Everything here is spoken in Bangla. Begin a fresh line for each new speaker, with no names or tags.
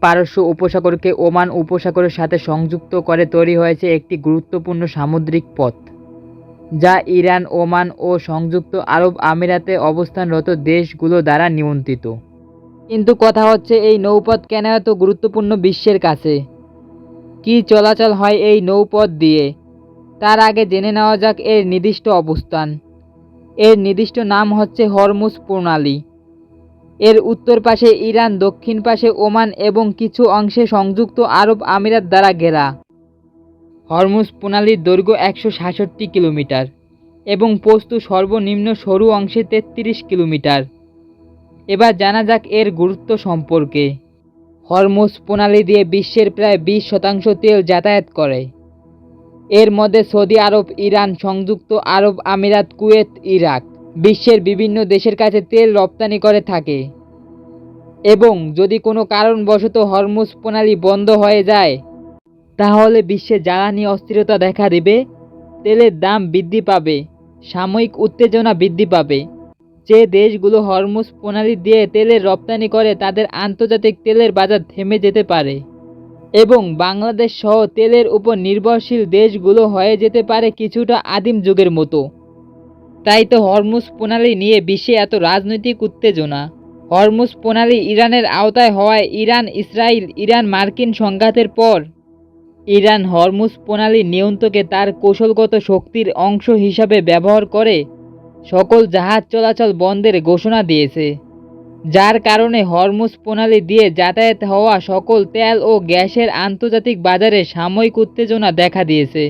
পারস্য উপসাগরকে ওমান উপসাগরের সাথে সংযুক্ত করে তৈরি হয়েছে একটি গুরুত্বপূর্ণ সামুদ্রিক পথ, যা ইরান, ওমান ও সংযুক্ত আরব আমিরাতে অবস্থানরত দেশগুলো দ্বারা নিয়ন্ত্রিত। কিন্তু কথা হচ্ছে, এই নৌপথ কেন এত গুরুত্বপূর্ণ বিশ্বের কাছে? কি চলাচল হয় এই নৌপথ দিয়ে? তার আগে জেনে নেওয়া যাক এর নির্দিষ্ট অবস্থান। এর নির্দিষ্ট নাম হচ্ছে হরমুজ প্রণালী। এর উত্তর পাশে ইরান, দক্ষিণ পাশে ওমান এবং কিছু অংশে সংযুক্ত আরব আমিরাত দ্বারা ঘেরা। হরমুজ প্রণালীর দৈর্ঘ্য 166 কিলোমিটার এবং প্রস্থ সর্বনিম্ন সরু অংশে 33 কিলোমিটার। এবার জানা যাক এর গুরুত্ব সম্পর্কে। হরমুজ প্রণালী দিয়ে বিশ্বের প্রায় 20% তেল যাতায়াত করে। এর মধ্যে সৌদি আরব, ইরান, সংযুক্ত আরব আমিরাত, কুয়েত, ইরাক বিশ্বের বিভিন্ন দেশের কাছে তেল রপ্তানি করে থাকে। এবং যদি কোনো কারণবশত হরমুজ প্রণালী বন্ধ হয়ে যায়, তাহলে বিশ্বে জ্বালানি অস্থিরতা দেখা দেবে, তেলের দাম বৃদ্ধি পাবে, সাময়িক উত্তেজনা বৃদ্ধি পাবে। যে দেশগুলো হরমুজ প্রণালী দিয়ে তেলের রপ্তানি করে তাদের আন্তর্জাতিক তেলের বাজার থেমে যেতে পারে এবং বাংলাদেশ সহ তেলের উপর নির্ভরশীল দেশগুলো হয়ে যেতে পারে কিছুটা আদিম যুগের মতো। তাই তো হরমুজ প্রণালী নিয়ে বিশ্বে এত রাজনৈতিক উত্তেজনা। হরমুজ প্রণালী ইরানের আওতায় হওয়ায় ইরান মার্কিন সংঘাতের পর ইরান হরমুজ প্রণালী নিয়ন্ত্রণকে তার কৌশলগত শক্তির অংশ হিসাবে ব্যবহার করে সকল জাহাজ চলাচল বন্ধের ঘোষণা দিয়েছে, যার কারণে হরমুজ প্রণালী দিয়ে যাতায়াত হওয়া সকল তেল ও গ্যাসের আন্তর্জাতিক বাজারে সাময়িক উত্তেজনা দেখা দিয়েছে।